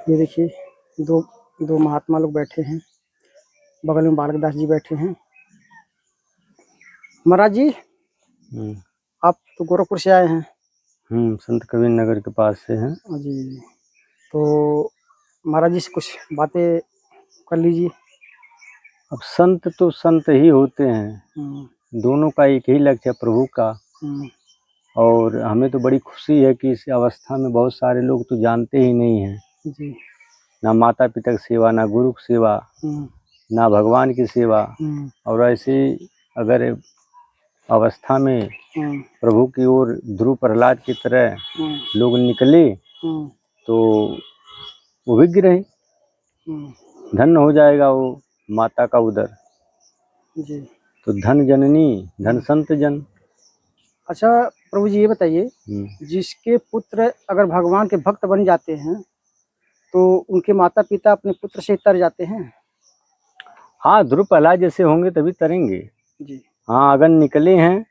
ये देखिए दो दो महात्मा लोग बैठे हैं, बगल में बालक दास जी बैठे हैं। महाराज जी, आप तो गोरखपुर से आए हैं? संत कबीर नगर के पास से हैं। जी, तो महाराज जी से कुछ बातें कर लीजिए। अब संत तो संत ही होते हैं, दोनों का एक ही लक्ष्य है, प्रभु का। और हमें तो बड़ी खुशी है कि इस अवस्था में बहुत सारे लोग तो जानते ही नहीं हैं जी। ना माता पिता की सेवा, ना गुरु की सेवा, ना भगवान की सेवा। और ऐसे अगर अवस्था में प्रभु की ओर ध्रुव प्रहलाद की तरह लोग निकले तो वो विज्ञ रहे, धन्य हो जाएगा वो माता का उदर। जी। तो धन जननी धन संत जन। अच्छा प्रभु जी, ये बताइए, जिसके पुत्र अगर भगवान के भक्त बन जाते हैं तो उनके माता पिता अपने पुत्र से तर जाते हैं? हाँ, ध्रुव प्रहलाद जैसे होंगे तभी तरेंगे जी। हाँ, अगर निकले हैं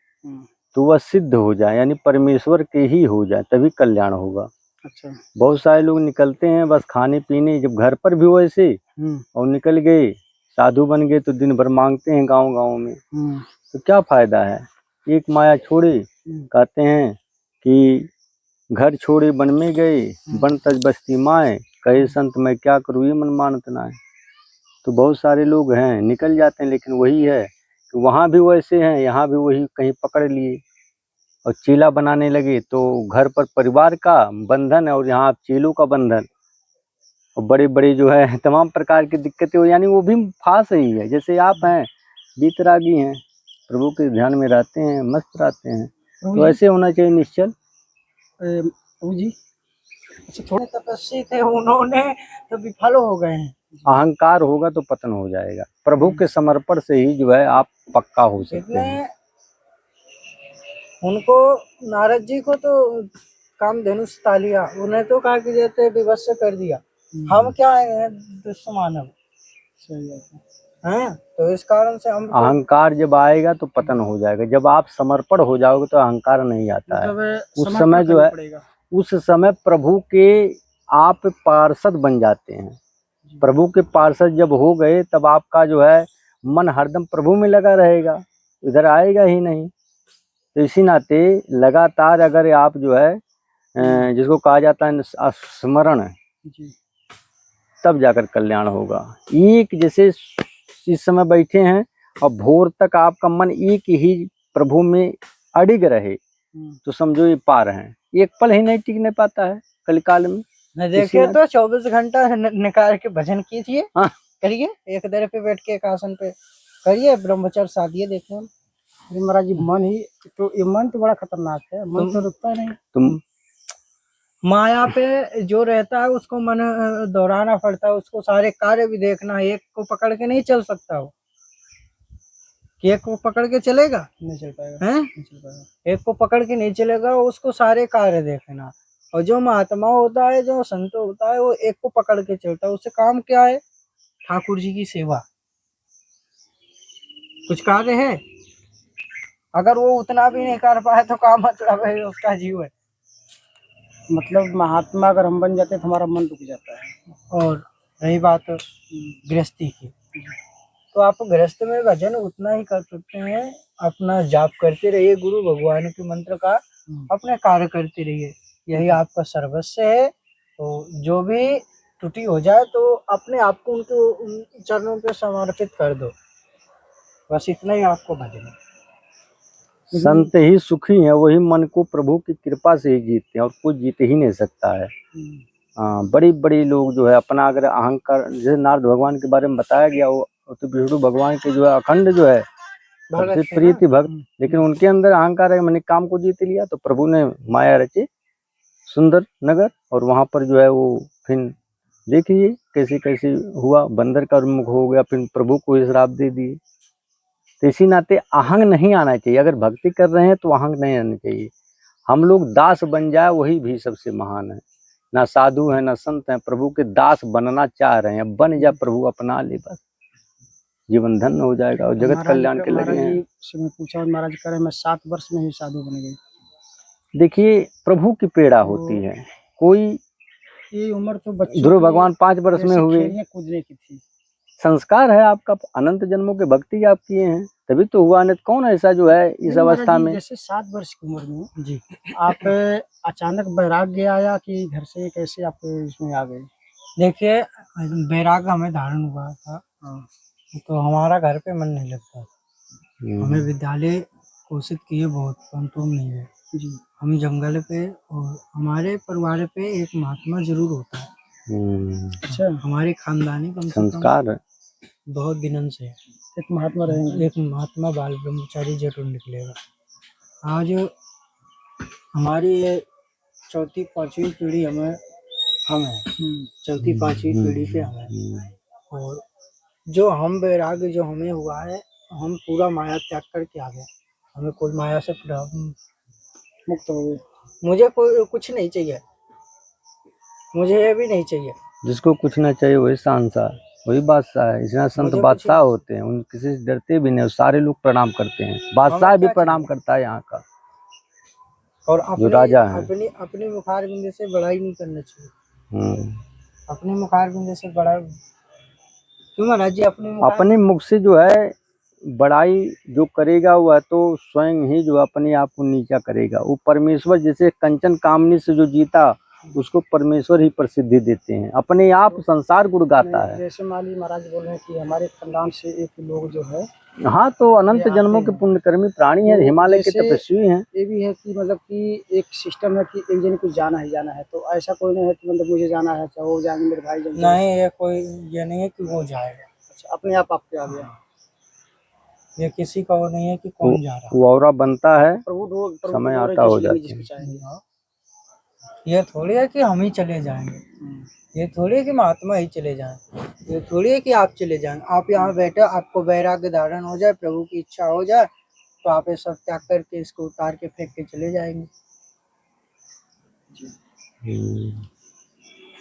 तो वह सिद्ध हो जाए, यानी परमेश्वर के ही हो जाए, तभी कल्याण होगा। अच्छा। बहुत सारे लोग निकलते हैं बस खाने पीने, जब घर पर भी वैसे और निकल गए साधु बन गए तो दिन भर मांगते हैं गांव गांव में, तो क्या फायदा है। एक माया छोड़े, कहते हैं कि घर छोड़े वन में गए, बन तज बस्ती माए, कहे संत मैं क्या करूँ ये मन मानत ना है। तो बहुत सारे लोग हैं निकल जाते हैं, लेकिन वही है कि वहाँ भी वैसे हैं, यहाँ भी वही कहीं पकड़ लिए और चेला बनाने लगे। तो घर पर परिवार का बंधन है और यहाँ चेलों का बंधन, और बड़े बड़े जो है तमाम प्रकार की दिक्कतें हो, यानी वो भी फांस ही है। जैसे आप हैं बीतरागी हैं, प्रभु के ध्यान में रहते हैं, मस्त रहते हैं, तो ऐसे होना चाहिए निश्चल। प्रभु जी, अच्छा थोड़े तपस्वी थे उन्होंने तो विफल हो गए हैं। अहंकार होगा तो पतन हो जाएगा, प्रभु के समर्पण से ही जो है आप पक्का हो सकते हैं। उनको नारद जी को तो कामधेनु से तालिया, उन्हें तो कहा कि जैसे विवश कर दिया। हम क्या है दुष्मानव, सही है। तो इस कारण से हम अहंकार जब आएगा तो पतन हो जाएगा। जब आप समर्पण हो जाओगे तो अहंकार नहीं आता है। उस समय जो है, उस समय प्रभु के आप पार्षद बन जाते हैं। प्रभु के पार्षद जब हो गए तब आपका जो है मन हरदम प्रभु में लगा रहेगा, इधर आएगा ही नहीं। तो इसी नाते लगातार अगर आप जो है जिसको कहा जाता है स्मरण, तब जाकर कल्याण होगा। एक जैसे इस समय बैठे हैं और भोर तक आपका मन एक ही प्रभु में अडिग रहे तो समझो ये पार हैं। एक पल ही नहीं टिकने पाता है कलिकाल में। देखिए तो 24 घंटा निकाल के भजन कीजिए। हाँ। करिए, एक दर पे बैठ के एक आसन पे करिए, ब्रह्मचर्य साधिए। देखिए महाराज जी, मन ही तो, ये मन तो बड़ा खतरनाक है, मन तो रुकता नहीं। तुम माया पे जो रहता है उसको मन दौड़ाना पड़ता है, उसको सारे कार्य भी देखना है। एक को पकड़ के नहीं चल सकता वो, कि एक को पकड़ के चलेगा, नहीं चल पाएगा, हैं? नहीं चल पाएगा। एक को पकड़ के नहीं चलेगा, उसको सारे कार्य देखना। और जो महात्मा होता है, जो संत होता है, वो एक को पकड़ के चलता है। उससे काम क्या है? ठाकुर जी की सेवा, कुछ कार्य है। अगर वो उतना भी नहीं कर पाए तो क्या मतलब है उसका जीवन। मतलब महात्मा अगर हम बन जाते हैं तो हमारा मन रुक जाता है। और रही बात गृहस्थी की, तो आप गृहस्थ में भजन उतना ही कर सकते हैं, अपना जाप करते रहिए गुरु भगवान के मंत्र का, अपने कार्य करते रहिए, यही आपका सर्वस्व है। तो जो भी त्रुटि हो जाए तो अपने आप को उनके चरणों पे समर्पित कर दो, बस इतना ही आपको भजन है। संत ही सुखी हैं, वही मन को प्रभु की कृपा से ही जीतते हैं, और कोई जीत ही नहीं सकता है। हाँ, बड़ी बड़ी लोग जो है अपना अगर अहंकार, जैसे नारद भगवान के बारे में बताया गया, वो तो विष्णु भगवान के जो है अखंड जो है सबसे प्रिय थी भक्त, लेकिन उनके अंदर अहंकार है, मैंने काम को जीत लिया। तो प्रभु ने माया रची सुंदर नगर, और वहां पर जो है वो फिर देखिए कैसे कैसे हुआ, बंदर का मुख हो गया, फिर प्रभु को श्राप दे दिए। तो इसी नाते अहंग नहीं आना चाहिए। अगर भक्ति कर रहे हैं तो अहंग नहीं आना चाहिए। हम लोग दास बन जाए वही भी सबसे महान है। ना साधु है ना संत है, प्रभु के दास बनना चाह रहे हैं, बन जा, प्रभु अपना ले, बस जीवन धन्य हो जाएगा और जगत कल्याण के लगे हैं। मैं पूछा, महाराज कह रहे मैं 7 वर्ष में ही साधु बन गई। देखिए प्रभु की पीड़ा होती है, कोई ये उम्र तो बच्चों ध्रुव की भगवान 5 वर्ष में जैसे हुए। खेलने कूदने की थी। संस्कार है आपका, अनंत जन्मों के भक्ति आप किए हैं तभी तो हुआ, नहीं तो कौन ऐसा जो है इस नहीं महाराज अवस्था जी, में। जैसे 7 वर्ष की उम्र में जी आप अचानक वैराग्य आया कि घर से कैसे आप इसमें आ गए? देखिए वैराग्य हमें धारण हुआ था, तो हमारा घर पे मन नहीं लगता। हमें विद्यालय घोषित किए बहुत, परंतु हम नहीं गए जी। हम जंगल पे, और हमारे परिवार पे एक महात्मा जरूर होता है। अच्छा, हमारे खानदानी कम से कम संस्कार है। बहुत दिनों से एक महात्मा रहेंगे, एक महात्मा बाल ब्रह्मचारी जरूर निकलेगा। आज हमारी ये चौथी पांचवी पीढ़ी हम है, चौथी पांचवी पीढ़ी पे हम है, और जो हम वैराग्य जो हमें हुआ है, हम पूरा माया त्याग करके आ गए। हमें कोई माया से मुक्त हो गए। मुझे कोई कुछ नहीं चाहिए, मुझे ये भी नहीं चाहिए। जिसको कुछ ना चाहिए वही सांसार, वही बादशाह है। इसलिए संत बादशाह होते हैं, उन किसी से डरते भी नहीं, सारे लोग प्रणाम करते हैं। बादशाह भी प्रणाम करता है यहाँ का, और जो राजा है। अपने मुखार बिंदु से बड़ाई नहीं करना चाहिए। अपने मुखार बिंदु से बड़ा क्यों महाराज जी? अपने मुख से जो है बड़ाई जो करेगा वह तो स्वयं ही जो अपने आप को नीचा करेगा। वो परमेश्वर जैसे कंचन कामनी से जो जीता उसको परमेश्वर ही प्रसिद्धि देते हैं, अपने आप संसार गुण गाता है। जैसे माली महाराज बोल रहे हैं कि हमारे खानदान से एक लोग जो है, हाँ, तो अनंत जन्मों के पुण्यकर्मी प्राणी है, हिमालय के तपस्वी हैं। ये भी है कि मतलब कि एक सिस्टम है कि एक जन को जाना है, तो ऐसा कोई नहीं है कि मतलब मुझे जाना है चाहे वो जाएंगे, मेरे भाई जाएंगे। नहीं, ये कोई ये नहीं है कि वो जाएगा। अच्छा, अपने आप आपके आ गया, ये किसी का वो नहीं है कि कौन जा रहा है। वो औरा बनता है, समय आता हो जाता है। ये थोड़ी है कि हम ही चले जाएंगे, ये थोड़ी है कि महात्मा ही चले जाएं, ये थोड़ी है कि आप चले जाएं। आप यहाँ बैठे, आपको वैराग्य धारण हो जाए, प्रभु की इच्छा हो जाए, तो आप ये सब त्याग करके इसको उतार के फेंक के चले जाएंगे।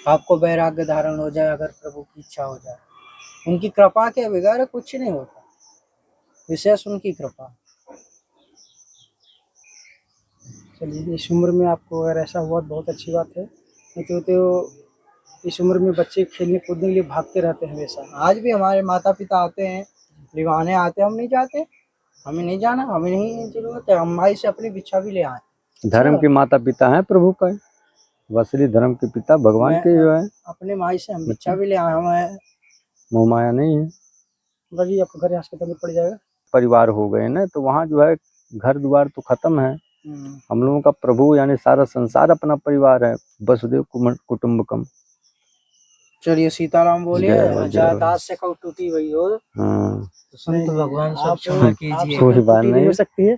आपको वैराग्य धारण हो जाए, अगर प्रभु की इच्छा हो जाए, उनकी कृपा के बगैर कुछ नहीं होता, विशेष उनकी कृपा। चलिए, इस उम्र में आपको अगर ऐसा हुआ बहुत अच्छी बात है, नहीं तो इस उम्र में बच्चे खेलने कूदने के लिए भागते रहते हैं हमेशा। आज भी हमारे माता पिता आते हैं, दीवाने आते हैं, हम नहीं जाते, हमें नहीं जाना, हमें नहीं जरूरत है, हम माई से अपनी भिक्षा भी ले आए। धर्म के माता पिता हैं प्रभु का, वसली धर्म के पिता भगवान के जो है, अपने माई से हम भिक्षा भी ले आए। हमें मोह माया नहीं है। बड़ी आपको घर अस्पताल में पड़ जाएगा। परिवार हो गए ना, तो वहाँ जो है घर द्वार तो खत्म है। हम लोगों का प्रभु यानी सारा संसार अपना परिवार है, वसुदेव कुटुंबकम। चलिए, सीताराम बोलिए, दास से कब टूटी हुई हो, हाँ, संत भगवान सब क्षमा कीजिए। कोई बात नहीं हो सकती है।